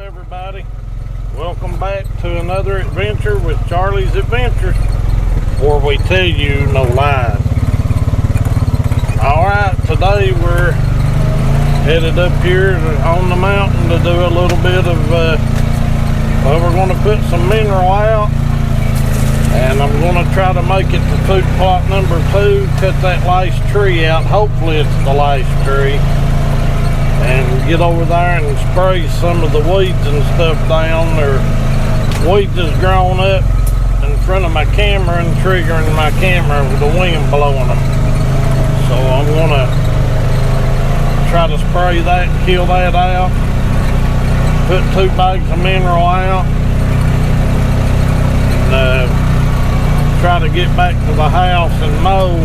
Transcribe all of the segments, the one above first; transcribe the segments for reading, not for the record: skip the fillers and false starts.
everybody. Welcome back to another adventure with Charlie's Adventures, where we tell you no lies. Alright, today we're headed up here on the mountain to do a little bit of, we're going to put some mineral out, and I'm going to try to make it to food plot number 2, cut that last tree out. Hopefully it's the last tree. And get over there and spray some of the weeds and stuff down. Their weeds has grown up in front of my camera and triggering my camera with the wind blowing them. So I'm gonna try to spray that and kill that out. Put 2 bags of mineral out. And try to get back to the house and mow.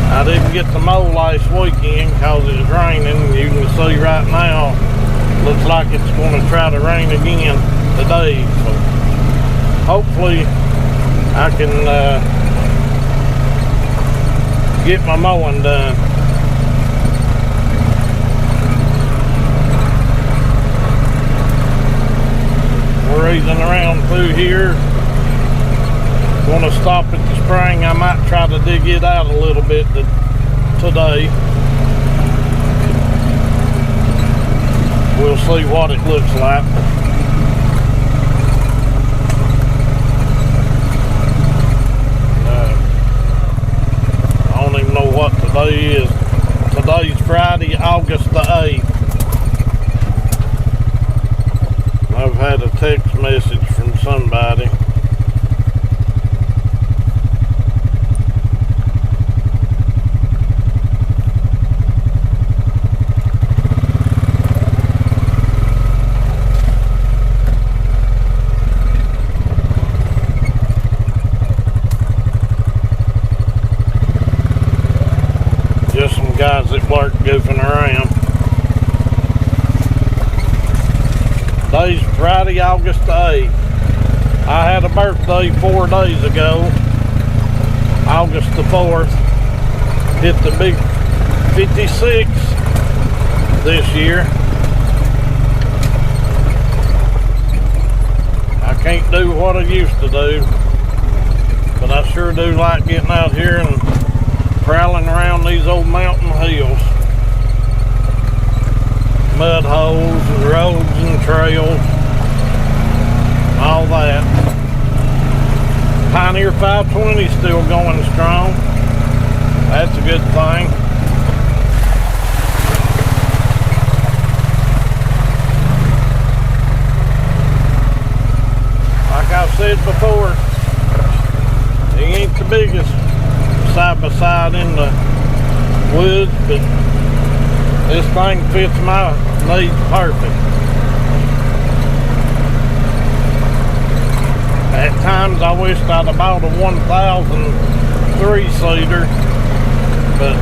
I didn't get to mow last weekend because it was raining. You can see right now, looks like it's going to try to rain again today. So hopefully I can get my mowing done. We're easing around through here. Want to stop at the spring. I might try to dig it out a little bit today. We'll see what it looks like. I don't even know what today is. Today's Friday, August the 8th. I've had a text message from somebody. Guys at work goofing around. Today's Friday, August the 8th. I had a birthday 4 days ago, August the 4th. Hit the big 56 this year. I can't do what I used to do, but I sure do like getting out here and prowling around these old mountain hills. Mud holes and roads and trails. All that. Pioneer 520 still going strong. That's a good thing. Like I've said before, he ain't the biggest side by side in the woods, but this thing fits my needs perfect. At times I wished I'd have bought a 1003 seater, but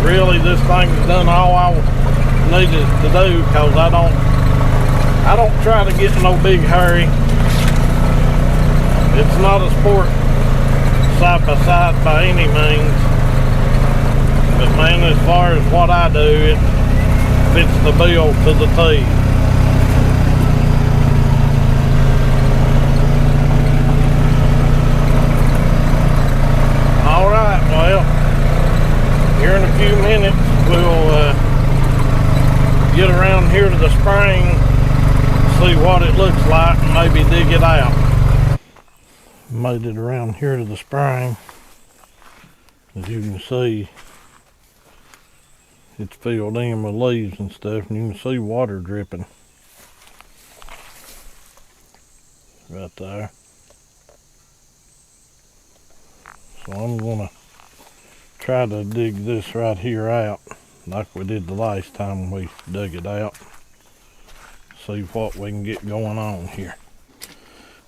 really this thing's done all I needed to do, because I don't try to get in no big hurry. It's not a sport side by side by any means, but man, as far as what I do, it fits the bill to the T. Alright, well, here in a few minutes we'll get around here to the spring, see what it looks like, and maybe dig it out. Made it around here to the spring. As you can see, it's filled in with leaves and stuff, and you can see water dripping right there. So I'm gonna try to dig this right here out like we did the last time we dug it out. See what we can get going on here.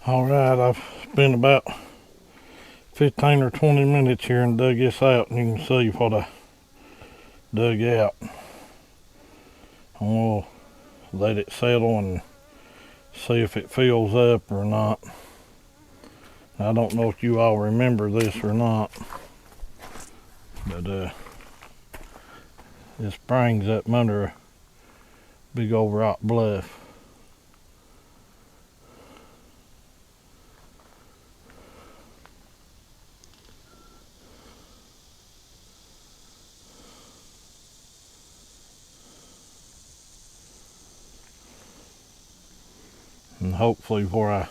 Alright, I've spent about 15 or 20 minutes here and dug this out, and you can see what I dug out. I'm going to let it settle and see if it fills up or not. I don't know if you all remember this or not, but this springs up under a big old rock bluff. hopefully where I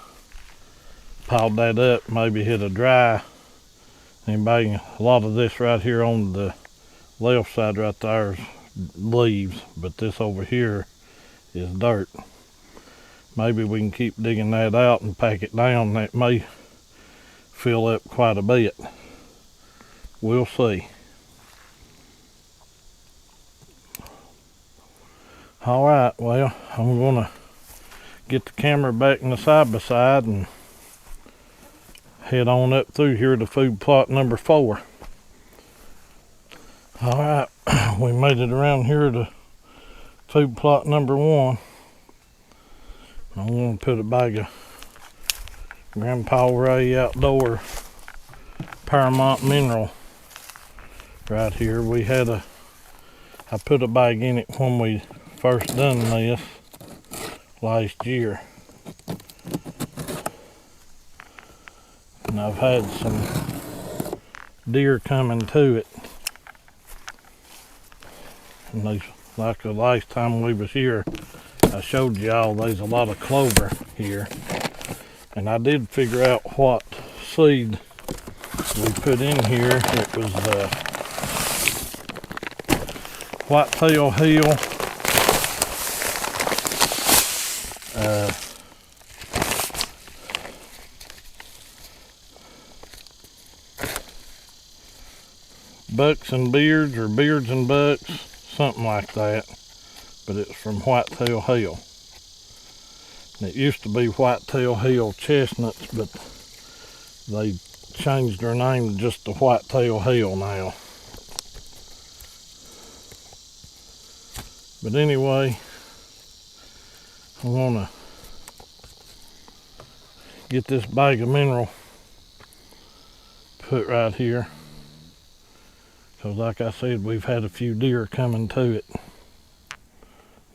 piled that up, maybe hit a dry. Anybody, a lot of this right here on the left side right there is leaves, but this over here is dirt. Maybe we can keep digging that out and pack it down. That may fill up quite a bit. We'll see. Alright, well, I'm gonna get the camera back in the side by side and head on up through here to food plot number 4. Alright, we made it around here to food plot number 1. I'm gonna put a bag of Grandpa Ray Outdoor Paramount Mineral right here. I put a bag in it when we first done this last year, and I've had some deer coming to it, and these, like the last time we was here, I showed y'all there's a lot of clover here, and I did figure out what seed we put in here. It was Whitetail Hill, Bucks and Beards, or Beards and Bucks, something like that, but it's from Whitetail Hill. And it used to be Whitetail Hill Chestnuts, but they changed their name to just the Whitetail Hill now. But anyway, I want to get this bag of mineral put right here, because like I said, we've had a few deer coming to it.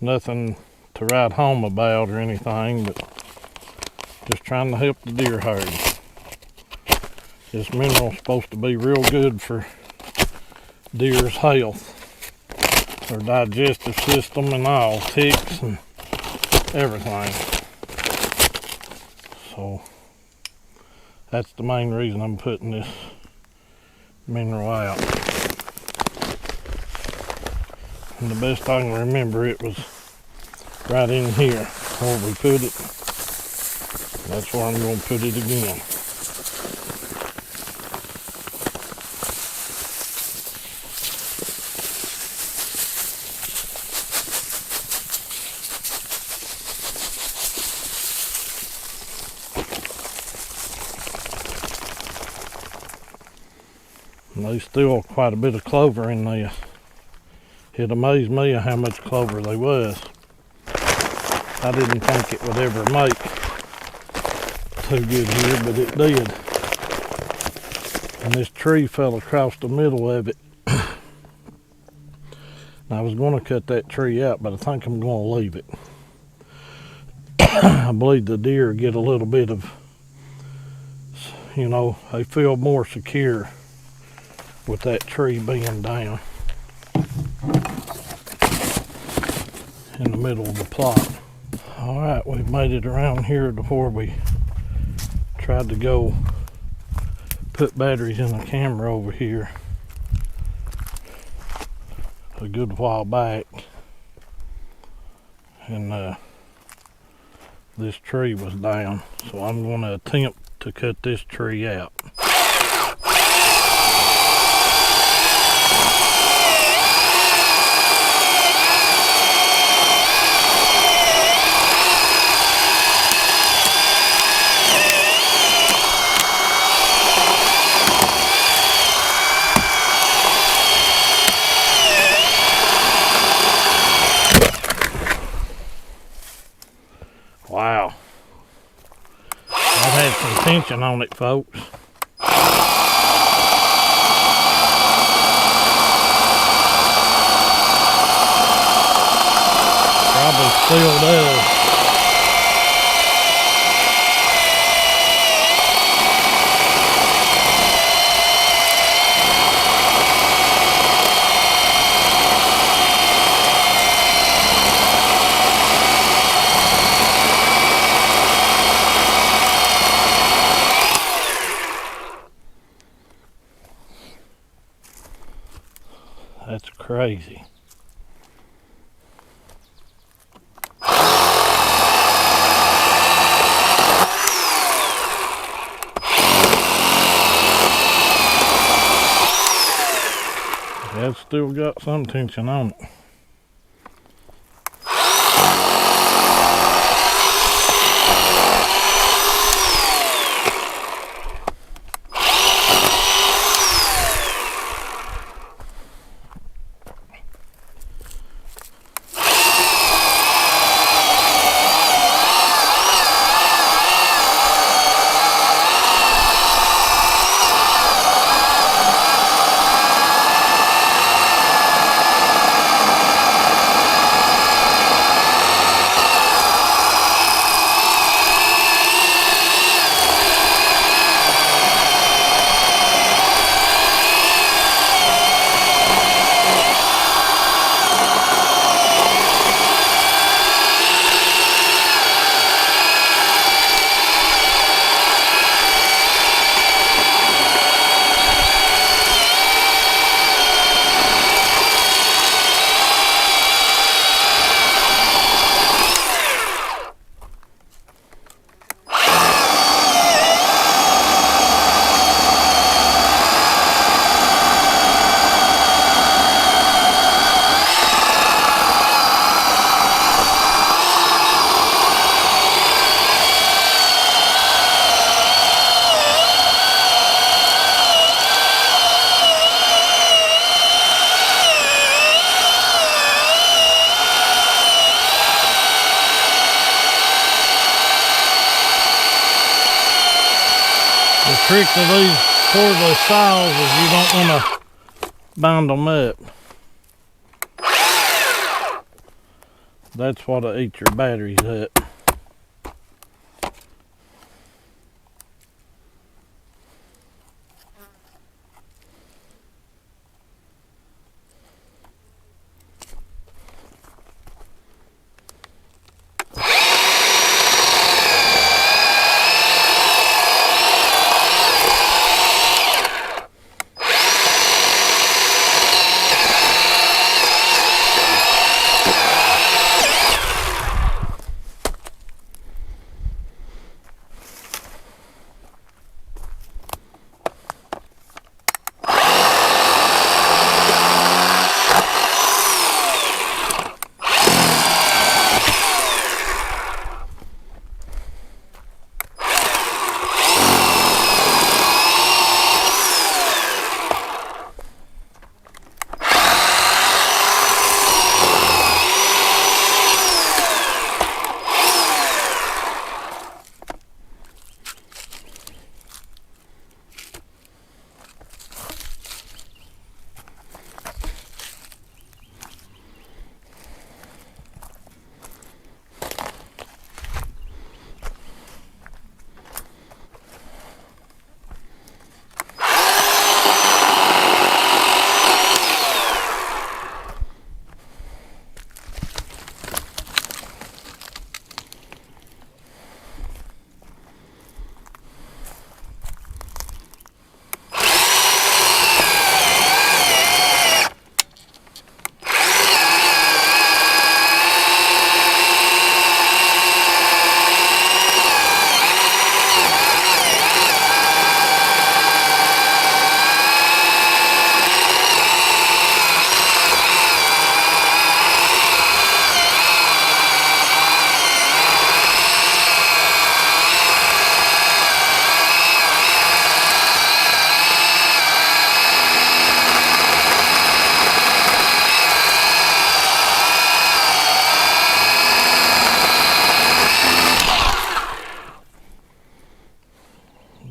Nothing to write home about or anything, but just trying to help the deer herd. This mineral's supposed to be real good for deer's health, their digestive system and all, ticks and everything. So that's the main reason I'm putting this mineral out. And the best I can remember, it was right in here where we put it. That's where I'm going to put it again. And there's still quite a bit of clover in there. It amazed me how much clover there was. I didn't think it would ever make too good here, but it did. And this tree fell across the middle of it. And I was going to cut that tree out, but I think I'm going to leave it. I believe the deer get a little bit of, you know, they feel more secure with that tree being down in the middle of the plot. Alright, we've made it around here to where we tried to go put batteries in the camera over here a good while back, and this tree was down, so I'm going to attempt to cut this tree out. Wow, I've had some tension on it, folks. Probably still does. That's crazy. It's still got some tension on it. The trick of these cordless saws is you don't want to bind them up. That's what'll eat your batteries up.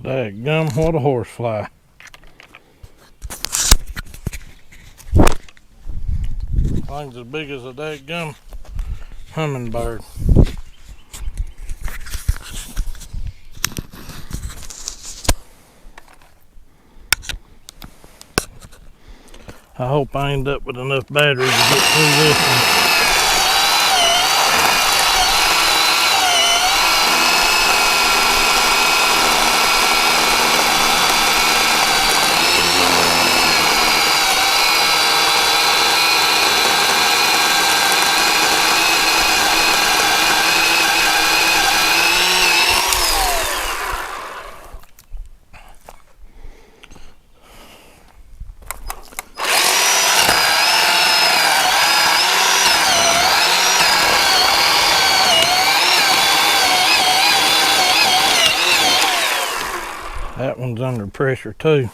Dadgum, what a horsefly. Thing's as big as a dadgum hummingbird. I hope I end up with enough battery to get through this one. one's under pressure too.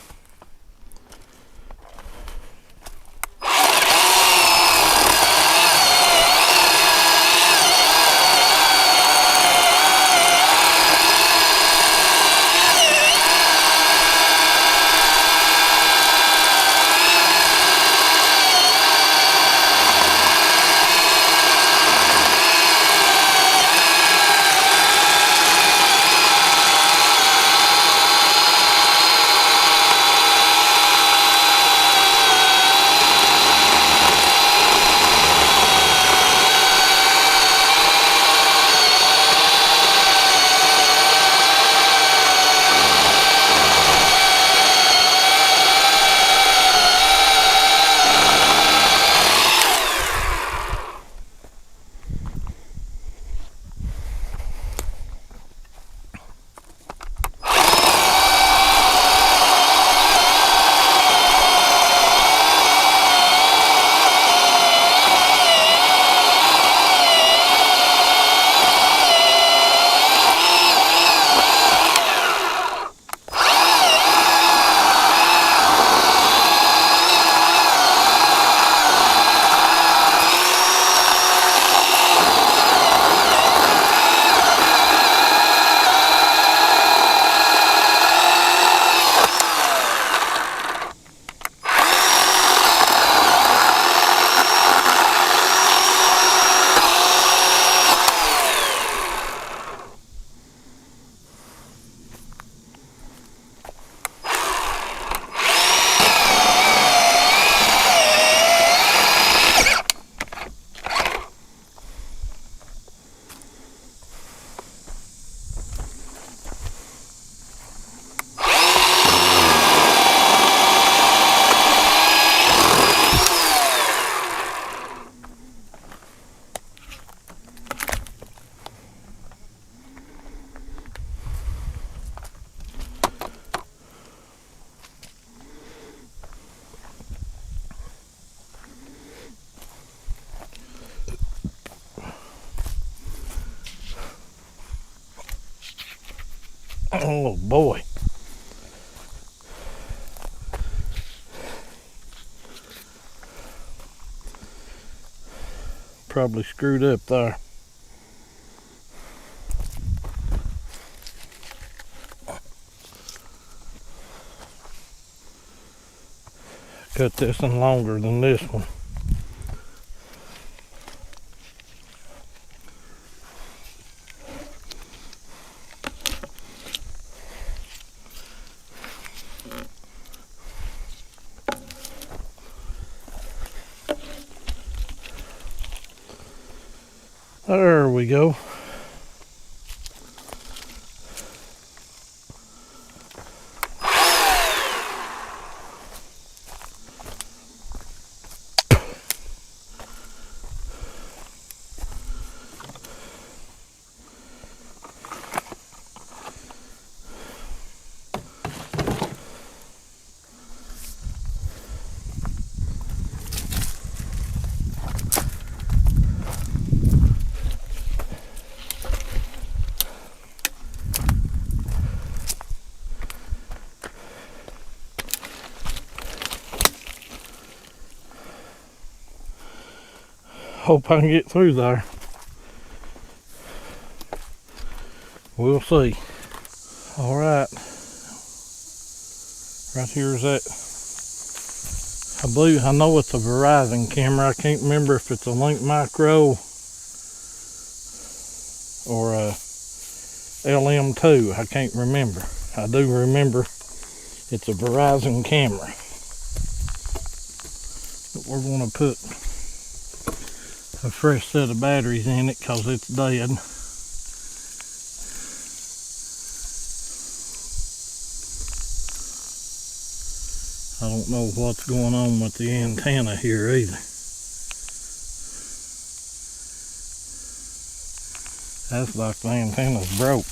Oh boy. Probably screwed up there. Cut this one longer than this one. There we go. Hope I can get through there. We'll see. All right. Right here is that. I know it's a Verizon camera. I can't remember if it's a Link Micro or a LM2. I can't remember. I do remember it's a Verizon camera. But we're going to put a fresh set of batteries in it because it's dead. I don't know what's going on with the antenna here either. That's like the antenna's broke.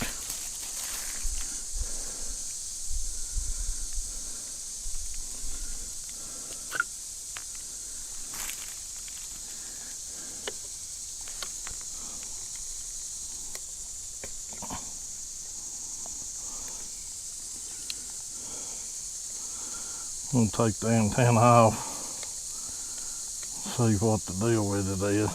I'm gonna take the antenna off, see what the deal with it is.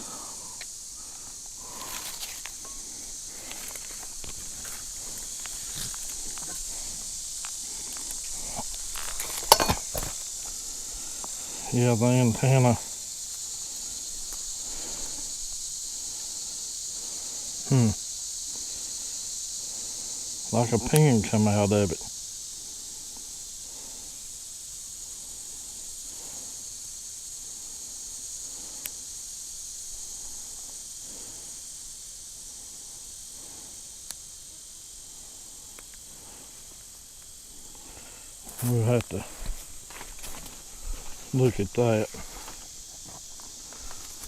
Yeah, the antenna. Like a pin come out of it. We'll have to look at that.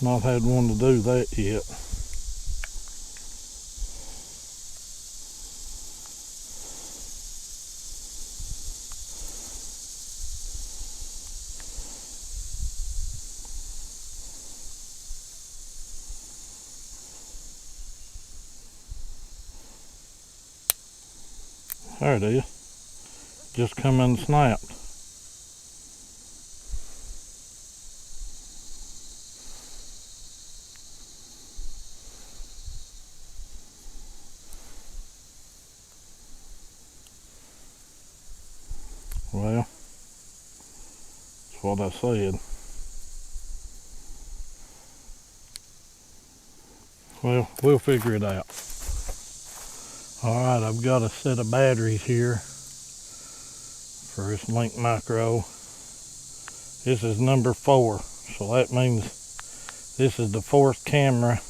Not had one to do that yet. There it is. Just come and snapped. Well, that's what I said. Well, we'll figure it out. Alright, I've got a set of batteries here for this Link Micro. This is number 4, so that means this is the 4th camera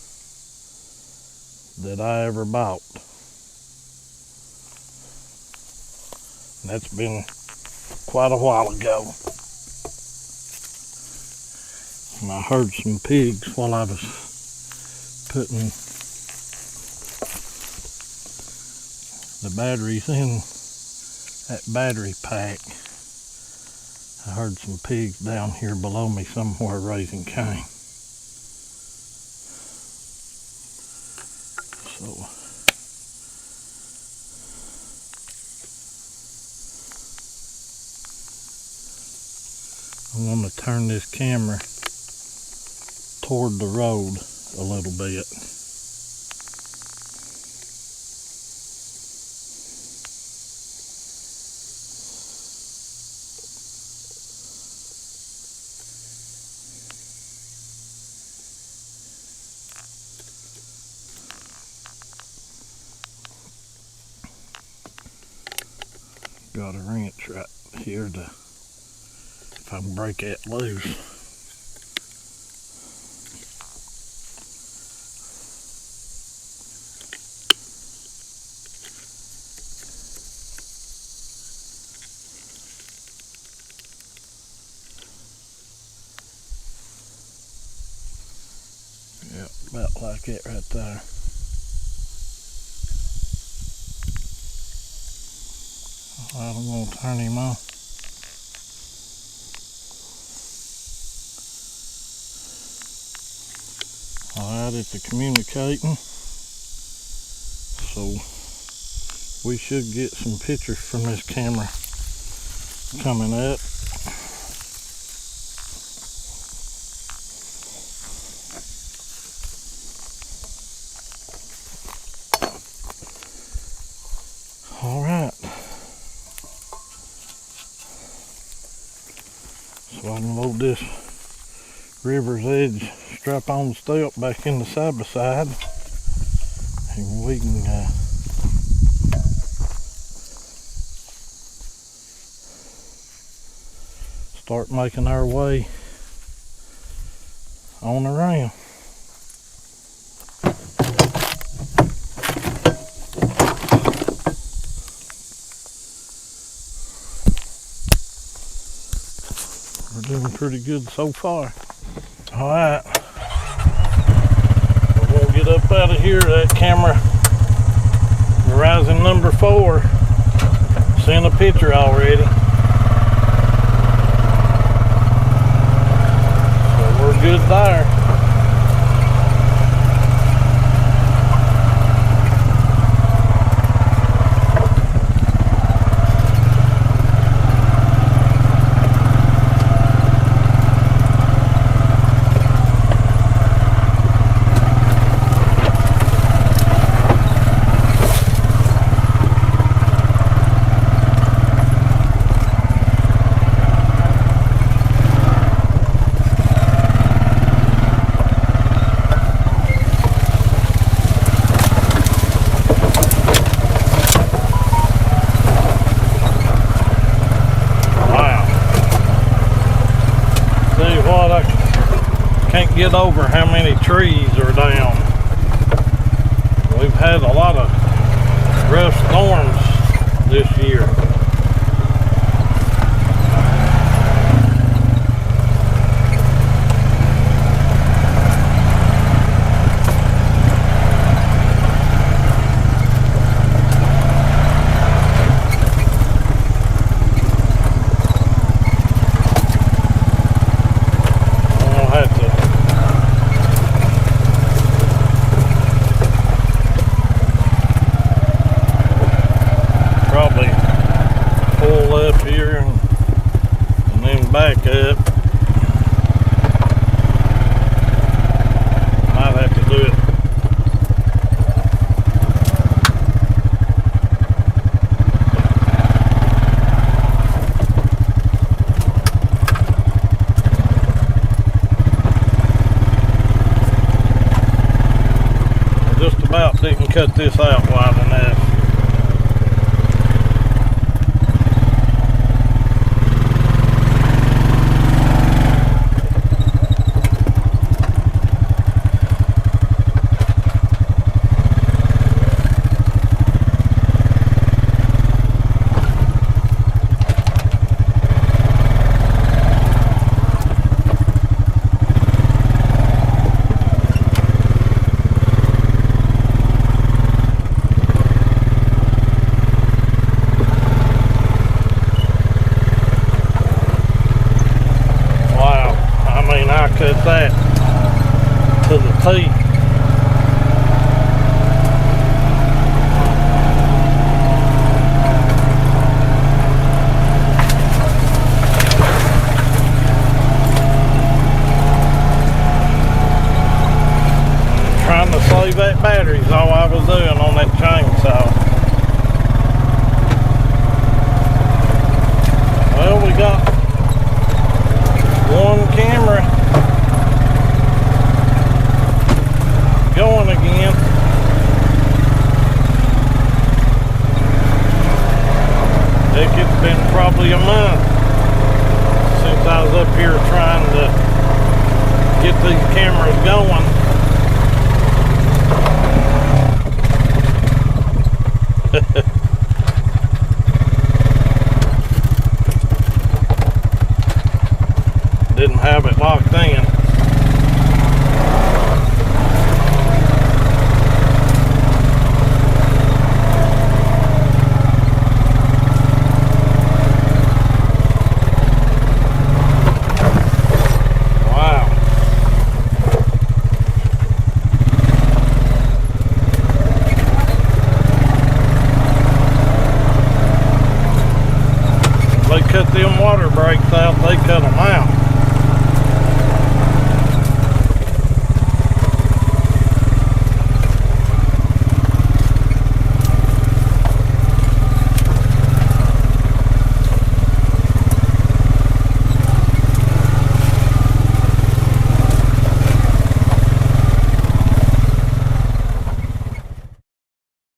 that I ever bought. And that's been quite a while ago. And I heard some pigs while I was putting the batteries in that battery pack. I heard some pigs down here below me somewhere raising cane. So I'm going to turn this camera toward the road a little bit. Got a wrench right here to, if I can break that loose. Yep, about like it right there. I'm going to turn him on. Alright, it's communicating. So we should get some pictures from this camera coming up. Alright. So I can load this River's Edge strap-on step back in the side-by-side, and we can start making our way on around. We're doing pretty good so far. Alright, we're going to get up out of here. That camera, Verizon number 4, sent a picture already. So we're good there. can't get over how many trees are down. We've had a lot of rough storms this year. Back up. Might have to do it. I just about didn't cut this out wide enough. I cut that to the T. Trying to save that battery is all I was doing on that chainsaw. Well, we got one camera going again. Heck, it's been probably a month since I was up here trying to get these cameras going. Didn't have it locked in. They cut them water breaks out, they cut them out.